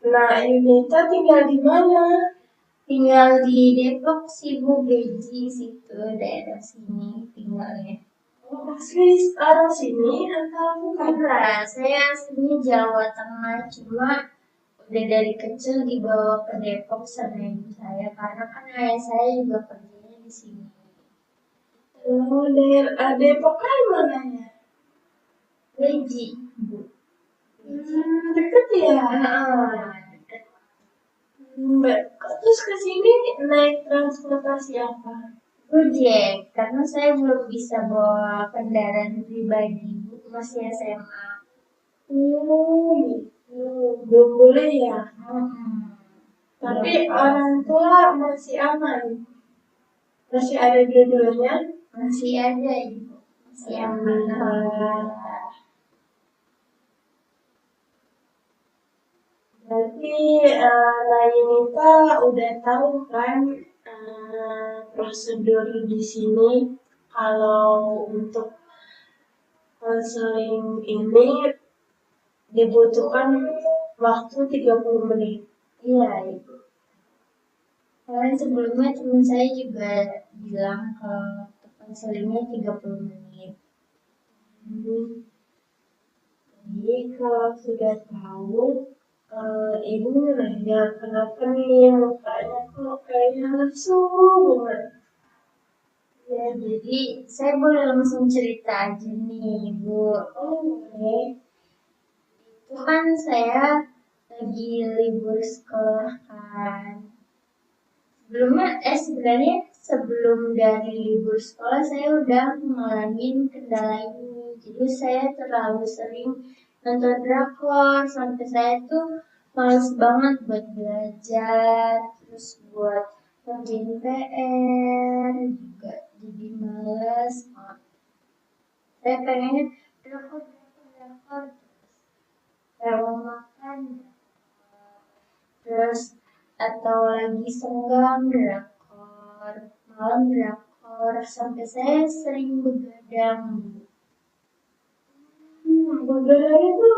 Nah, Yunita tinggal di mana? Tinggal di Depok sih Bu, Beji situ daerah sini tinggalnya. Oh, asli arah sini atau bukan? Enggak, saya aslinya Jawa Tengah, cuma udah dari kecil dibawa ke Depok sama ibu saya karena kan ayah saya juga kerjanya di sini. Oh, daerah Depok kan mananya? Beji, Bu. Deket ya? Deket. Mbak, terus ke sini naik transportasi apa? Gojek, karena saya belum bisa bawa kendaraan pribadi, Bu, masih SMA. Gitu. Belum boleh ya? Tapi orang tua masih aman. Masih ada dua-duanya? Masih ada, Ibu. Masih aman, alhamdulillah. Berarti Nayunita udah tahu kan prosedur di sini kalau untuk konseling ini dibutuhkan waktu 30 menit. Iya, Ibu. Kemarin sebelumnya teman saya juga bilang kalau konselingnya 30 menit. Jadi kalau sudah tahu, ibu nanya kenapa nih mukanya kok kayaknya lesu banget. Ya, jadi saya boleh langsung cerita aja nih, Ibu. Oh, boleh. Itu kan saya lagi libur sekolah kan. Sebenarnya sebelum dari libur sekolah saya udah ngalamin kendala ini. Jadi saya terlalu sering nonton drakor sampai saya tuh males banget buat belajar, terus buat ngerjain PR juga jadi males. Saya pengennya drakor terus mau makan terus atau lagi senggang drakor malam drakor sampai saya sering begadang. Begadang itu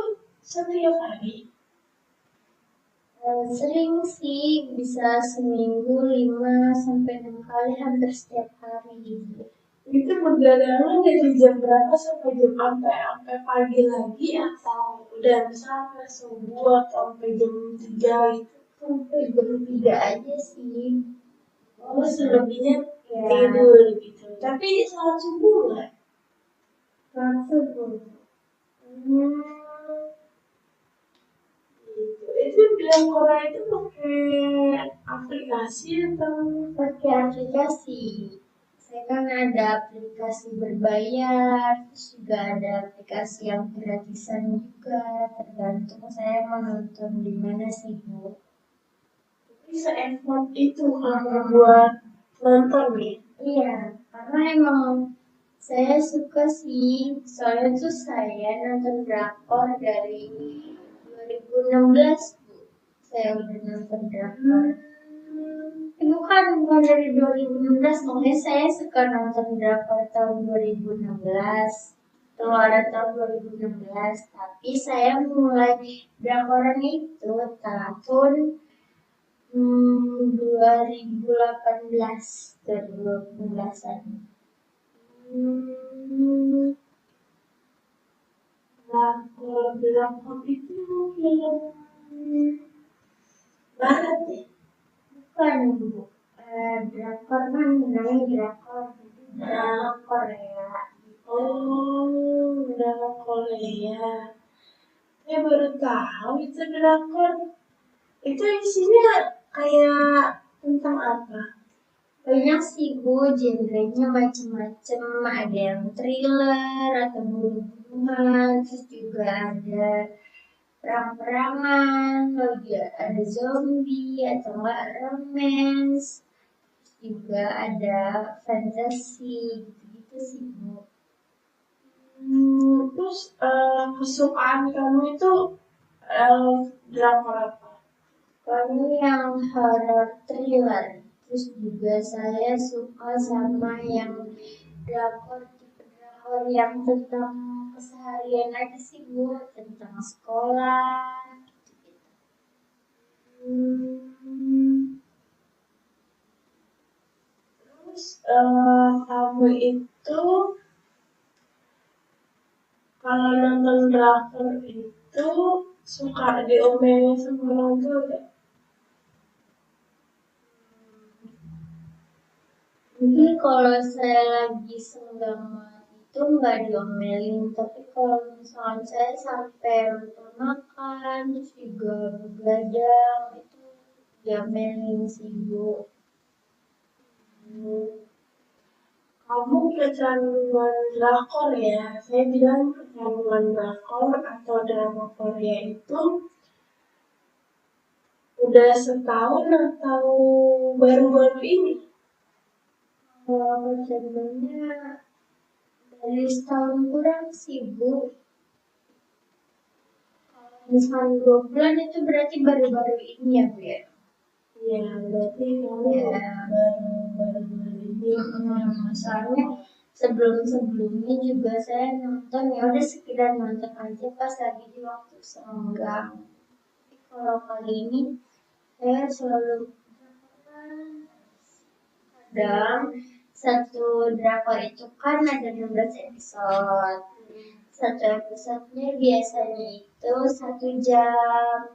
setiap hari. Sering sih bisa seminggu 5 sampai 6 kali hampir setiap hari. Itu begadangnya dari jam berapa sampai jam sampai pagi lagi atau udah sampai subuh atau sampai jam 3 gitu? Sampai jam 3 aja sih. Oh, selebihnya Ya, tidur gitu. Tapi salat subuh nggak? langsung Hmm, gitu. Itu bilang Korea itu pakai aplikasi atau? pakai aplikasi. Saya kan ada aplikasi berbayar, terus juga ada aplikasi yang gratisan juga, tergantung saya mau nonton di mana sih, Bu. Bisa effort itu kalau buat nonton nih. Iya, karena emang saya suka sih, soalnya tuh saya nonton drakor dari 2016, Bu. Saya udah nonton drakor. Bukan dari 2016, makanya saya suka nonton drakor tahun 2016, keluaran tahun 2016. Tapi saya mulai drakoran itu tahun 2018, 2018-an. Nah, kalau bilang hobi itu film barat ya? Bukan, Bu. Drakor kan namanya drakor, drama Korea. Oh, drama Korea. Saya baru tahu itu drakor. Itu isinya kayak tentang apa? Banyak sih Bu, genrenya macam-macam. Ada yang thriller atau bunuh-bunuhan, terus juga ada perang-perangan, lagi ada zombie atau enggak romance, juga ada fantasy gitu-gitu sih Bu. Terus kesukaan kamu itu drakor apa? Kami yang horror thriller, terus juga saya suka sama yang drakor tipe drakor yang tentang keseharian aja sih Bu, tentang sekolah gitu. Terus kamu itu kalau nonton drakor itu suka diomelin sama orang tua gak? Mungkin kalau saya lagi senggang itu nggak diomelin, tapi kalau misalnya saya sampai lupa makan, terus juga begadang, itu diomelin sih Bu. Kamu kecanduan drakor ya? Saya bilang kecanduan drakor atau drama Korea itu udah setahun atau baru-baru ini? Kalau kecanduannya dari setahun kurang sih Bu. Misalnya 2 bulan itu berarti baru-baru ini ya Bu ya? Ya, berarti kamu baru-baru ini. Soalnya sebelum-sebelumnya juga saya nonton, ya udah sekedar nonton aja pas lagi di waktu senggang. Tapi kalau kali ini saya selalu kadang satu drakor itu kan ada 16 episode. Satu episodenya biasanya itu 1 jam.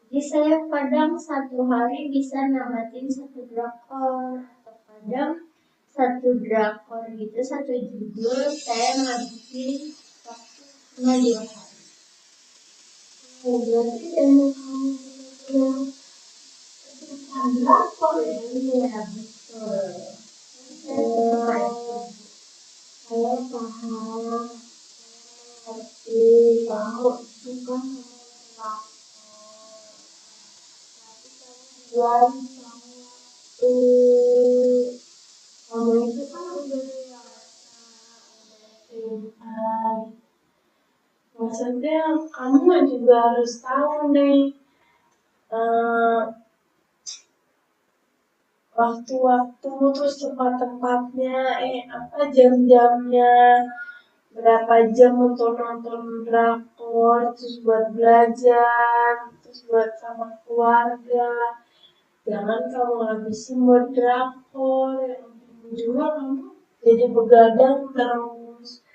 Jadi saya kadang satu hari bisa namatin satu drakor, atau kadang satu drakor gitu, satu judul saya ngabisin waktu cuma 2 hari. Berarti emang kamu drakor ya? Iya betul. Saya paham. Tapi kamu suka sama drakor. Kamu itu kan udah SMA. Maksudnya kamu juga harus tahu nih waktu-waktu terus tempat-tempatnya, jam-jamnya, berapa jam untuk nonton drakor, terus buat belajar, terus buat sama keluarga. Jangan kamu habisin buat drakor, juga kamu jadi begadang terus.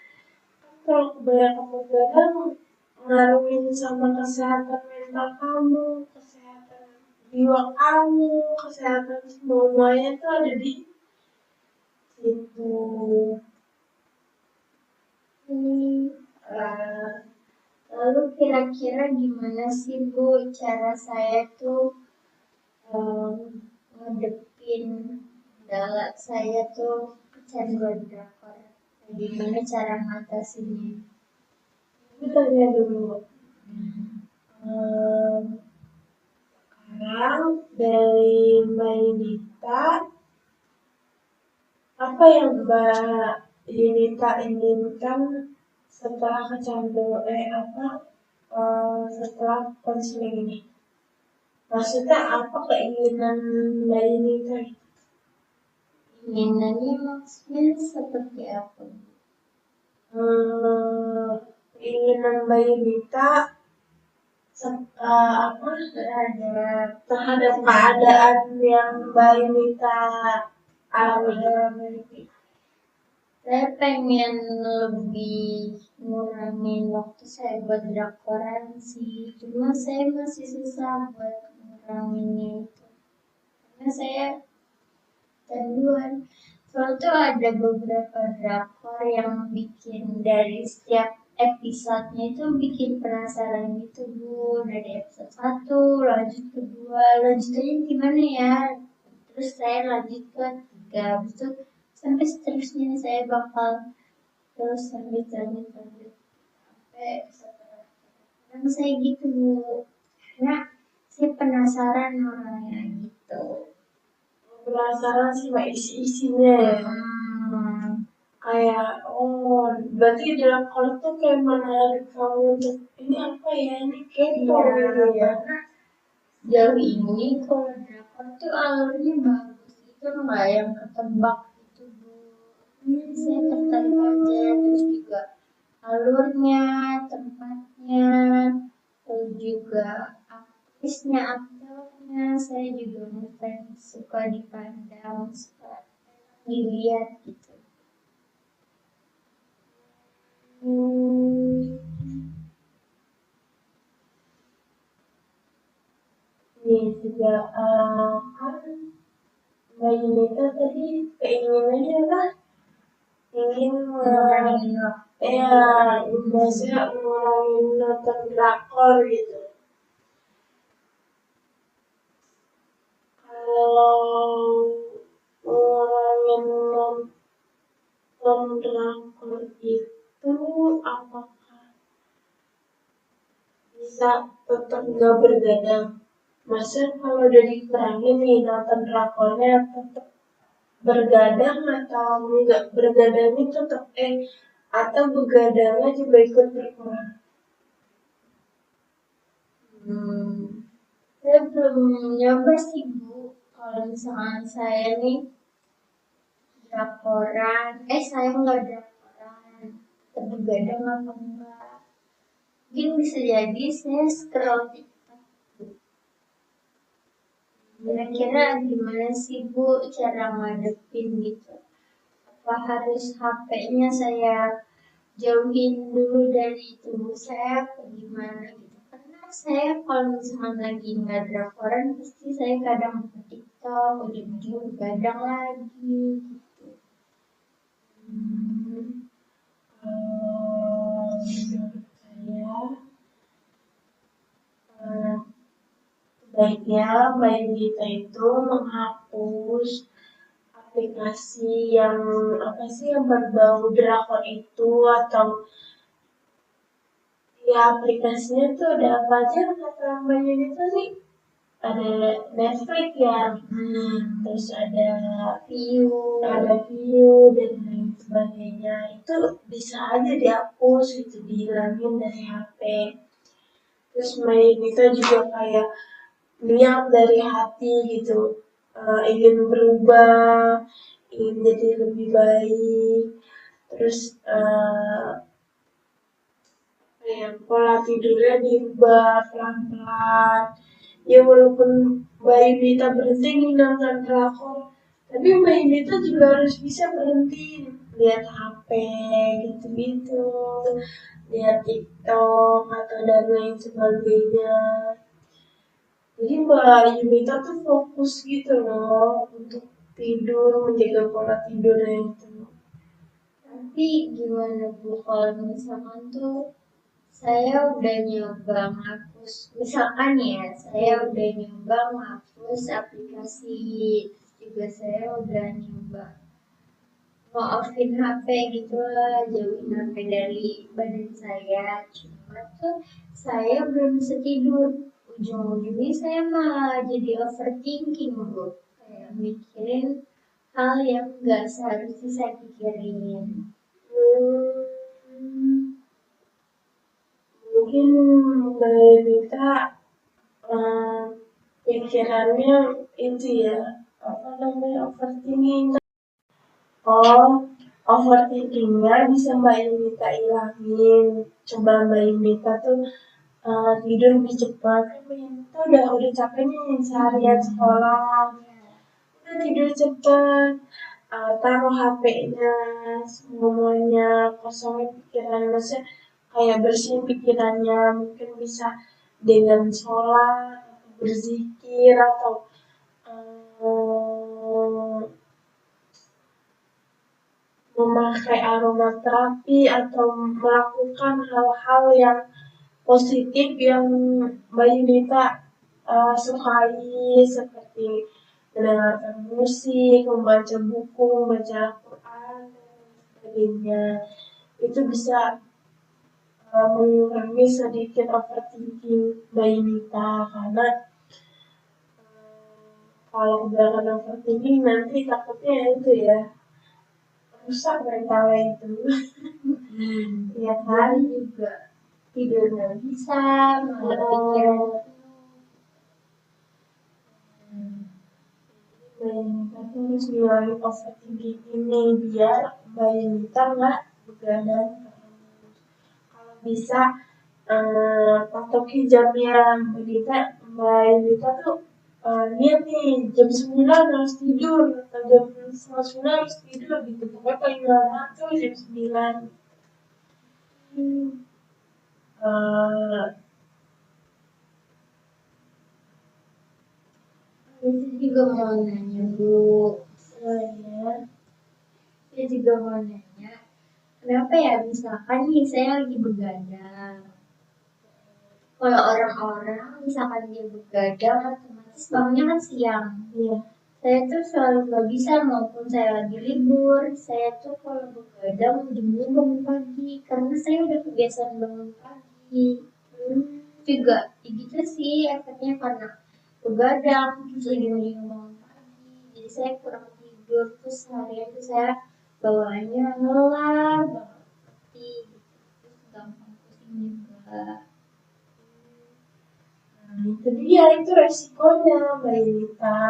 Kalau kebanyakan begadang ngaruhin sama kesehatan mental kamu, kesehatan jiwa kamu, kesehatan semuanya itu ada di situ. Lalu kira-kira gimana sih Bu cara saya tuh ngadepin kendala saya tuh kecanduan drakor? Gimana cara ngatasinnya? Kita tanya dulu. Sekarang dari Mbak Yunita, apa yang Mbak Yunita inginkan setelah setelah konseling ini? Maksudnya apa keinginan Mbak Yunita? Keinginannya maksudnya seperti apa? Keinginan Mbak Yunita terhadap keadaan yang Mbak Yunita alami. Saya pengen lebih ngurangin waktu saya buat drakoran sih, cuma saya masih susah buat nguranginnya itu karena saya canduan. Soalnya tuh ada beberapa drakor yang bikin dari setiap episodenya itu bikin penasaran gitu Bu. Dari episode 1 lanjut ke 2, lanjutannya gimana ya, terus saya lanjut ke 3, habis itu sampai seterusnya saya bakal terus lanjut sampai sekarang saya gitu Bu, karena saya penasaran orangnya gitu. Penasaran sama isi-isinya ya. Kayak berarti drakor tuh kayak menarik kamu untuk ini apa ya, ini kepo gitu ya. Jauh ini kalau drakor tuh alurnya bagus, itu nggak yang ketebak gitu Bu. Saya tertarik aja, terus juga alurnya, tempatnya, terus juga aktrisnya, aktor soalnya saya juga ngefans, suka dipandang, suka dilihat gitu. Ini juga kan Mbak Yunita tadi keinginannya lah ingin maksudnya mengurangi nonton drakor gitu. Kalau mengurangi nonton drakor itu apakah bisa tetap nggak bergadang? Masa kalau udah dikurangin nih nonton drakornya tetap bergadang atau enggak bergadangnya tetap atau begadangnya juga ikut berkurang? Saya belum nyoba sih Bu. Kalau misalkan saya nih drakoran, saya nggak drakoran, terbegadang apa enggak? Mungkin bisa jadi saya scroll TikTok. Kira-kira gimana sih Bu cara ngadepin gitu? Apa harus HP-nya saya jauhin dulu dari tubuh saya atau gimana gitu? Karena saya kalau misalnya lagi nggak drakoran pasti saya kadang buka TikTok, ujung-ujung begadang lagi gitu. Menurut saya sebaiknya Mbak Yunita itu menghapus aplikasi yang apa sih yang berbau drakor itu atau ya aplikasinya tuh ada apa aja kata Mbak Yunita sih? Ada Netflix ya, terus ada view dan lain sebagainya. Itu bisa aja dihapus, itu dihilangin dari HP. Terus main itu juga kayak niat dari hati gitu, ingin berubah, ingin jadi lebih baik. Terus pola tidurnya diubah pelan-pelan. Ya walaupun Mbak Yunita berhenti nonton drakor, tapi Mbak Yunita juga harus bisa berhenti lihat HP gitu-gitu, lihat TikTok atau dan lain sebagainya. Jadi Mbak Yunita tuh fokus gitu loh untuk tidur, menjaga pola tidurnya itu. Tapi gimana Bu kalau misalkan tuh saya udah nyoba menghapus, misalkan ya, saya udah nyoba menghapus aplikasi, juga saya udah nyoba offin HP gitu lah, jauhin HP dari badan saya. Cuma tuh saya belum bisa tidur. Ujung-ujungnya saya malah jadi overthinking Bu. Kayak mikirin hal yang gak seharusnya saya pikirin. Mungkin Mbak Yunita pikirannya itu ya, apa namanya, overthinking. Overthinkingnya bisa Mbak Yunita ilangin. Coba Mbak Yunita tuh tidur lebih cepat. Kan Mbak Yunita udah capek nih seharian sekolah. Udah tidur cepat. Taruh HP-nya, semuanya kosongin pikiran. Maksudnya kayak bersihin pikirannya. Mungkin bisa dengan sholat, berzikir, atau memakai aromaterapi atau melakukan hal-hal yang positif yang Mbak Yunita sukai seperti mendengarkan musik, membaca buku, membaca Al-Quran dan sebagainya. Itu bisa mengurangi sedikit overthinking Mbak Yunita karena kalau kebanyakan overthinking nanti takutnya itu ya rusak mentalnya itu. Ya kan juga tidur nggak bisa, malah pikiran. Mbak Yunita tuh harus ngilangin overthinking ini biar Mbak Yunita nggak begadang terus. Kalau bisa patoki jamnya Mbak Yunita tuh Niat nih jam 9 harus tidur atau jam 9 harus tidur gitu, pokoknya paling lama tuh jam 9. Uh, Itu juga mau nanya Bu, saya juga mau nanya, kenapa ya misalkan nih saya lagi begadang, kalau orang-orang misalkan dia begadang otomatis bangunnya kan siang. Iya. Saya tuh selalu nggak bisa, maupun saya lagi libur, saya tuh kalau begadang ujungnya bangun pagi karena saya udah kebiasaan bangun pagi. Juga gitu sih efeknya karena begadang terus ujung-ujungnya bangun pagi, jadi saya kurang tidur, terus harian tuh saya bawaannya lelah banget, terus gampang pusing juga. Itu dia, itu resikonya Mbak Yunita.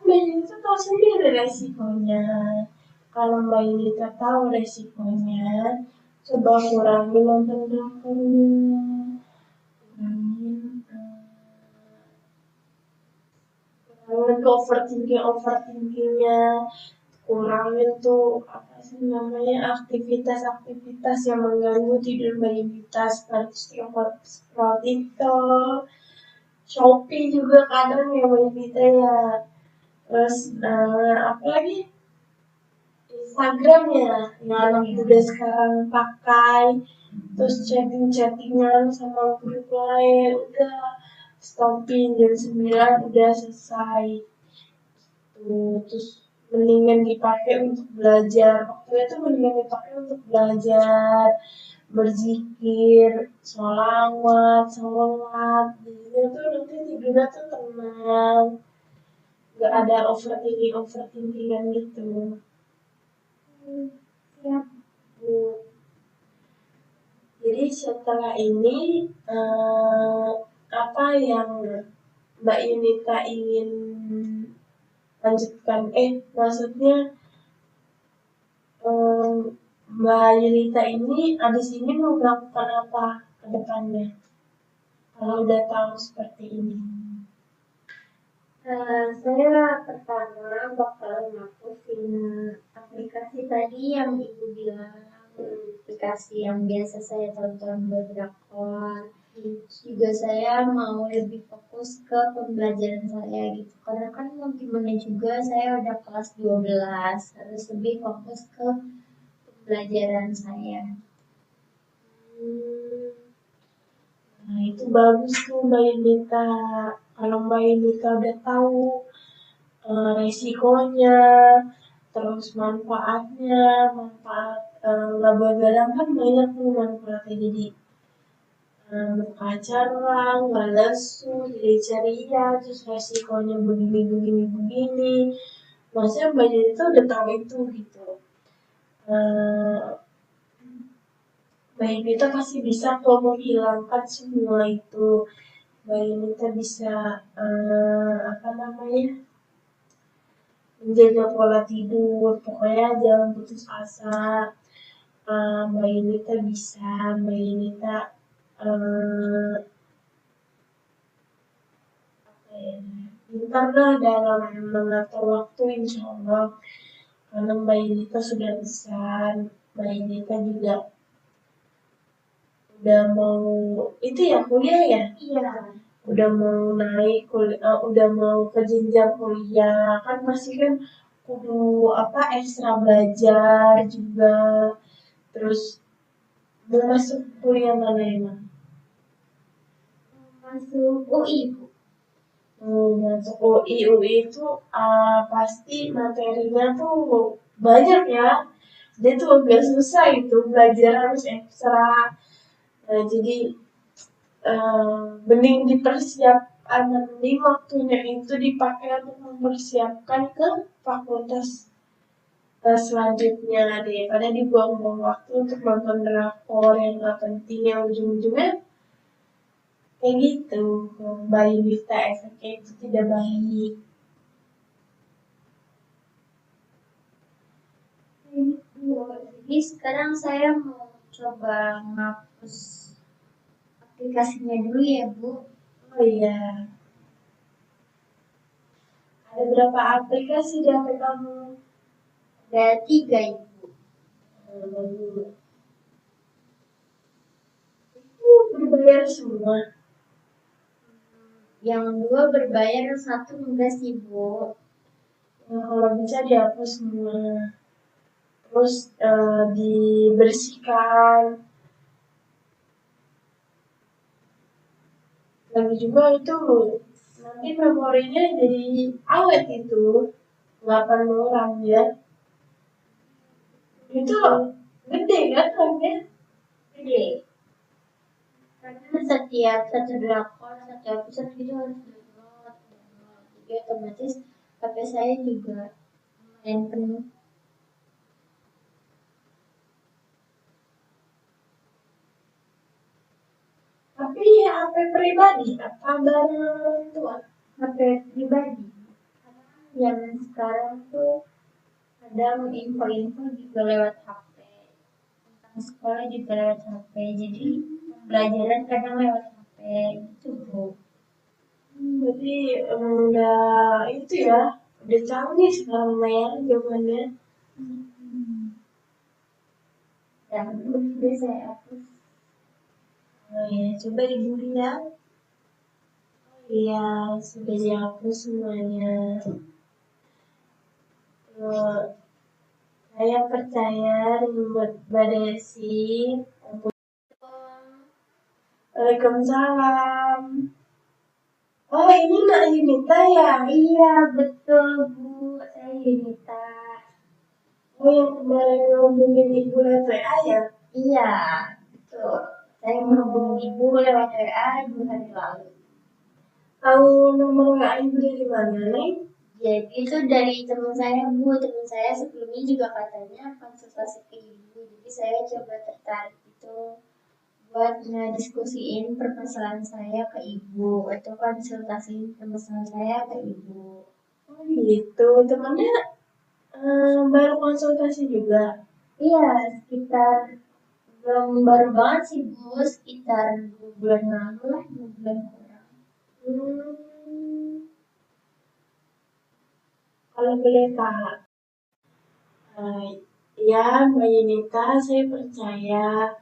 Mbak Yunita tahu sendiri resikonya. Kalau Mbak Yunita tahu resikonya, coba kurangin nonton drakornya, kurangin overthinkingnya, kurangin tuh apa sih namanya aktivitas-aktivitas yang mengganggu tidur Mbak Yunita seperti scroll TikTok, Shopee juga kadang ya Mbak Yunita ya. Terus apa lagi? Instagram ya, yang anak muda sekarang pakai, terus chattingan sama grup lain, udah stopin jam 9 udah selesai. Terus mendingan dipakai untuk belajar. Waktunya tuh mendingan dipakai untuk belajar, berzikir, sholawat, jadinya tuh nanti tidurnya tuh tenang, gak ada overthinkingan gitu. Ya, Jadi setelah ini apa yang Mbak Yunita ingin lanjutkan? Maksudnya Mbak Yunita ini abis ini mau melakukan apa ke depannya? Kalau udah tahu seperti ini. saya pertama bakal ngapusin aplikasi tadi yang Ibu bilang, aplikasi yang biasa saya tonton buat drakor. Juga saya mau lebih fokus ke pembelajaran saya gitu, karena kan mau gimana juga saya udah kelas 12, harus lebih fokus ke pembelajaran saya. Nah itu bagus tuh Mbak Yunita. Kalau Mbak Yunita udah tahu resikonya, terus manfaat nggak begadang kan banyak tuh manfaatnya, jadi muka cerah, nggak lesu, jadi ceria, terus resikonya begini. Maksudnya Mbak Yunita udah tahu itu gitu. Mbak Yunita pasti bisa kok menghilangkan semua itu. Mbak Yunita bisa apa namanya, menjaga pola tidur, pokoknya jangan putus asa. Mbak Yunita bisa, Mbak Yunita pintar dah dalam mengatur waktu, insya Allah. Karena Mbak Yunita sudah besar, Mbak Yunita juga udah mau itu ya kuliah ya? Iya. Udah mau naik kuliah, udah mau ke jenjang kuliah, kan pasti kan kudu apa ekstra belajar juga. Terus mau masuk kuliah mana emang? Masuk UI, Bu. Masuk UI itu pasti materinya tuh banyak ya. Dia tuh agak susah itu, belajar harus ekstra. Jadi mending dipersiapkan, mending waktunya itu dipakai untuk mempersiapkan ke fakultas selanjutnya daripada dibuang-buang waktu untuk nonton drakor yang gak penting, yang ujung-ujungnya kayak gitu. Mbak Yunita efeknya itu tidak baik. Jadi sekarang saya mau coba ngapus aplikasinya dulu ya Bu. Oh iya. Ada berapa aplikasi di HP kamu? Ada 3 Ibu. Itu berbayar semua. Yang 2 berbayar, yang 1 enggak sih Bu. Nah, kalau bisa dihapus semua. Terus dibersihkan. Lagi juga itu nanti memorinya jadi awet itu, nggak penuh RAM-nya. Itu gede kan RAM-nya? Gede. Karena setiap satu drakor, satu episode itu harus download. Jadi otomatis HP saya juga lumayan penuh. Tapi HP pribadi apa bareng orang tua? HP pribadi. Karena yang sekarang tuh kadang info-info juga lewat HP. Tentang sekolah juga lewat HP. Jadi pembelajaran kadang lewat HP. Itu Bu. Berarti udah itu ya, udah canggih sekarang ya zamannya. Dan udah saya hapus. Oh ya, coba dibeli ya. Iya, sudah dihapus semuanya. Saya percaya dengan Mbak Desi. Waalaikumsalam. Oh, ini Mbak Yunita ya? Iya betul Bu, saya Yunita. Oh, yang kemarin ngomongin Ibu lewat WA ya? Iya betul. Saya menghubungi Ibu lewat WA 2 hari lalu. Tahu nomor WA Ibu dari mana, Neng? Jadi itu dari teman saya Bu, teman saya sebelumnya juga katanya konsultasi ke Ibu. Jadi saya coba tertarik itu buat ngediskusiin permasalahan saya ke Ibu atau konsultasiin permasalahan saya ke Ibu. Oh gitu, temannya baru konsultasi juga. Iya, sekitar belum baru banget sih Bu, sekitar 2 bulan lalu lah, 2 bulan kurang. Kalau boleh tahu, ya Mbak Yunita, saya percaya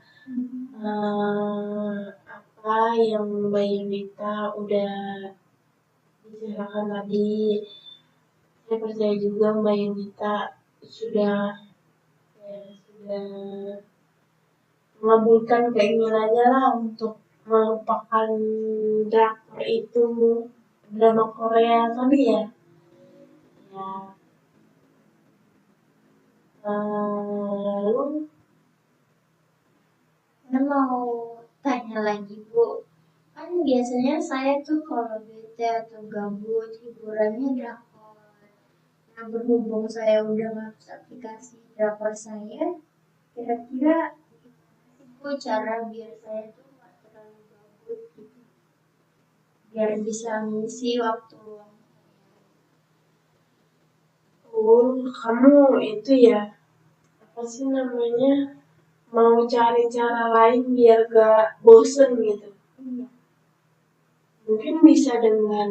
apa yang Mbak Yunita udah bicarakan tadi. Saya percaya juga Mbak Yunita sudah mengabulkan keinginannya lah untuk melupakan drakor itu, drama Korea tadi ya. Ya. Lalu Saya mau tanya lagi Bu, kan biasanya saya tuh kalau bete atau gabut hiburannya drakor. Nah berhubung saya udah ngapus aplikasi drakor saya, kira-kira Bu cara biar saya tuh gak terlalu gabut gitu, biar bisa ngisi waktu luang. oh, kamu itu ya, apa sih namanya, mau cari cara lain biar gak bosen gitu. Iya. Mungkin bisa dengan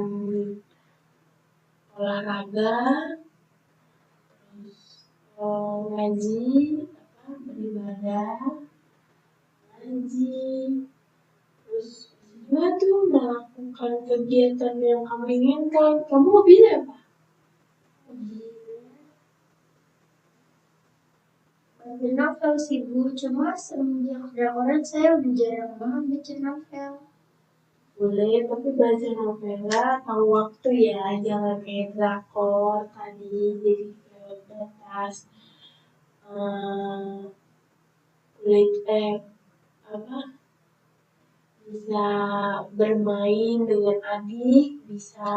olahraga, terus ngaji, beribadah, ngaji, terus juga tuh melakukan kegiatan yang kamu inginkan. Kamu hobinya apa? Baca novel sih Bu, cuma semenjak drakoran saya udah jarang banget baca novel. Boleh, tapi baca novelnya tahu waktu ya, jangan kayak drakor tadi, jadi lewat batas. Kulit apa? Bisa bermain dengan adik, bisa.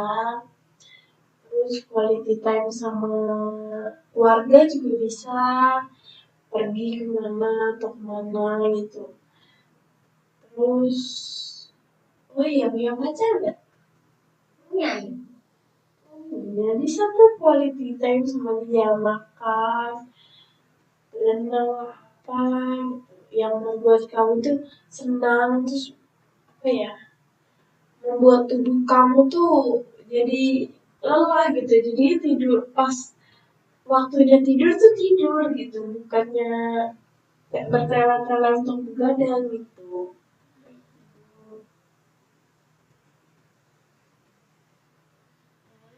Terus quality time sama keluarga juga bisa. Pergi kemana atau kemana gitu. Terus, oh iya, punya pacar nggak? Punya Ya, bisa tuh quality time sama dia, makan, renang apa gitu. Yang membuat kamu tuh senang, terus apa ya, membuat tubuh kamu tuh jadi lelah gitu, jadi tidur pas waktunya tidur tuh tidur gitu, bukannya kayak bertele-tele untuk begadang gitu.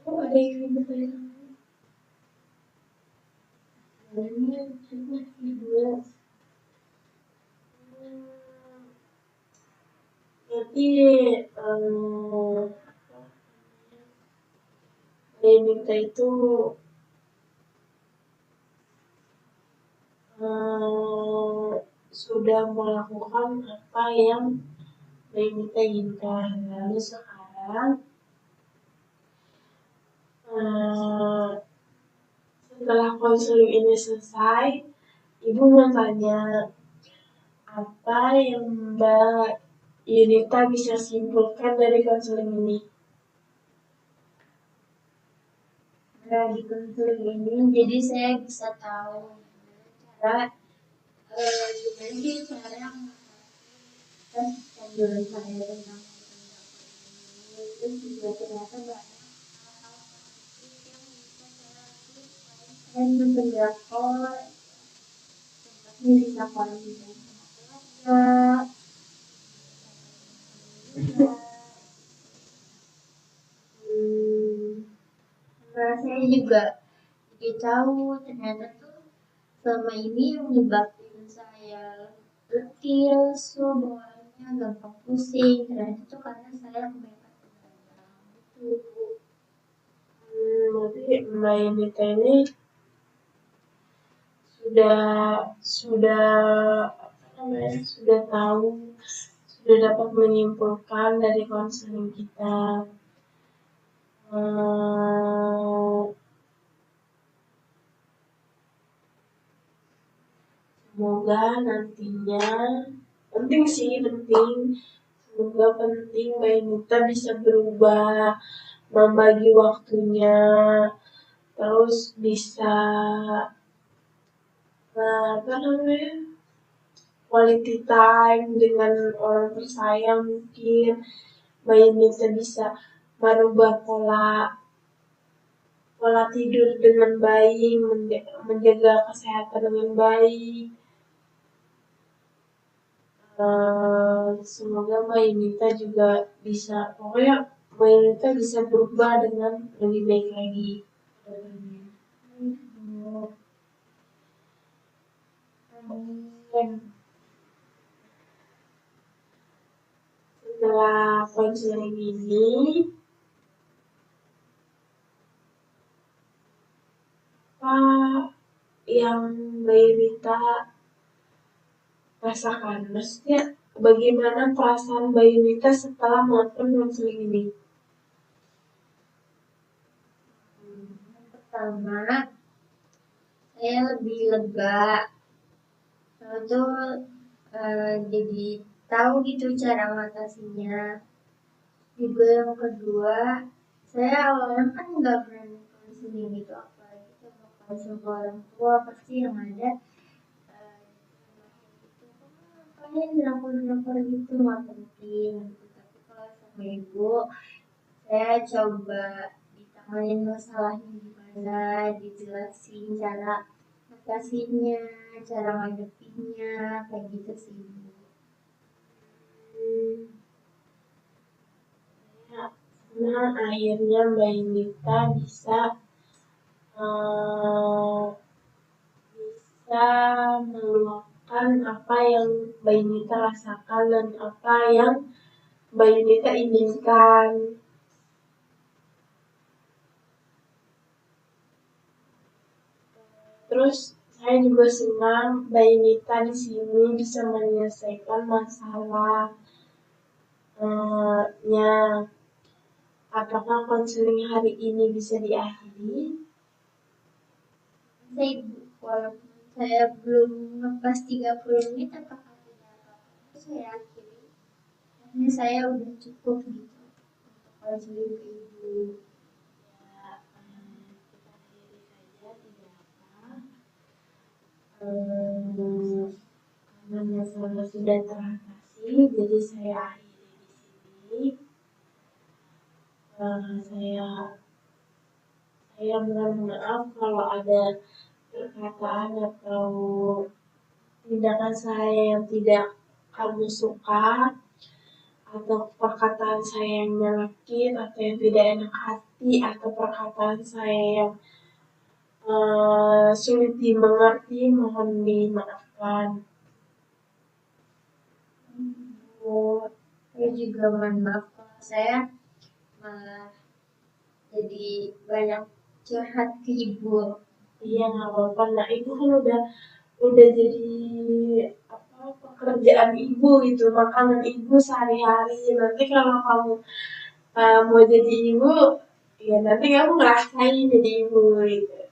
Oh, ada yang ribet lagi. Ini cuma tidur. Jadi minta itu sudah melakukan apa yang minta inginkan. Lalu sekarang setelah konseling ini selesai, ibu mau tanya apa yang Mbak Yunita bisa simpulkan dari konseling ini? Di konseling ini jadi saya bisa tahu cara gimana sih cara kecanduan saya tentang terus juga ternyata banyak dan beberapa ini bisa konsisten nah saya juga jadi tahu ternyata tuh selama ini yang menyebabkan saya letih, lesu, bawaannya gampang pusing ternyata tuh karena saya kebanyakan begadang gitu. Berarti Mbak Yunita ini sudah tahu, sudah dapat menyimpulkan dari konseling kita. Semoga nantinya penting, semoga penting Mbak Yunita bisa berubah, membagi waktunya, terus bisa quality time dengan orang tersayang. Mungkin Mbak Yunita bisa merubah pola tidur dengan baik, menjaga kesehatan dengan baik. Semoga Mbak Yunita juga bisa, pokoknya Mbak Yunita bisa berubah dengan lebih baik lagi. Setelah konseling ini, apa yang Mbak Yunita rasakan? Maksudnya bagaimana perasaan Mbak Yunita setelah melakukan konseling ini? Pertama, saya lebih lega. Lalu jadi tahu gitu cara mengatasinya. Juga yang kedua, saya awalnya kan nggak berani konseling gitu, apalagi sama konsul orang tua pasti yang ada ngapain drakor gitu nggak penting gitu. Tapi kalau sama ibu, saya coba ditanganin masalahnya gimana, dijelasin cara atasinya, cara ngadepinnya, kayak gitu sih. Nah, akhirnya Mbak Yunita bisa meluapkan apa yang Mbak Yunita rasakan dan apa yang Mbak Yunita inginkan. Terus saya juga senang Mbak Yunita di sini bisa menyelesaikan masalahnya. Apakah konseling hari ini bisa diakhiri? Saya ibu, walaupun saya belum ngepas 30 menit apakah tidak apa-apa, saya akhiri. Karena saya udah cukup gitu untuk konseling ke ibu. Karena masalah sudah teratasi, jadi saya akhiri di sini. Saya Saya mohon maaf kalau ada perkataan atau tindakan saya yang tidak kamu suka, atau perkataan saya yang menyakit, atau yang tidak enak hati, atau perkataan saya yang sulit dimengerti, mohon dimaafkan. Saya juga mohon maaf kalau saya malah jadi banyak curhat ke ibu. Iya, nggak apa-apa. Nah, itu kan udah jadi pekerjaan ibu gitu, makanan ibu sehari-hari. Nanti kalau kamu mau jadi ibu, ya nanti kamu ngerasain jadi ibu gitu.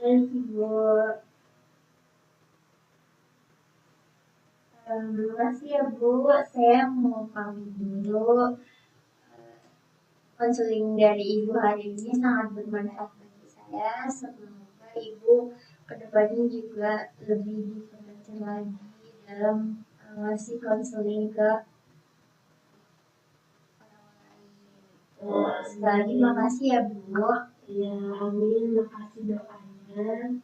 Ibu, terima kasih ya Bu. Saya mau pamit dulu. Konseling dari Ibu hari ini sangat bermanfaat bagi saya. Semoga Ibu kedepannya juga lebih diperlancar lagi dalam ngasih konseling ke orang lain. Sekali lagi makasih ya Bu. Ya, amin. Makasih doanya.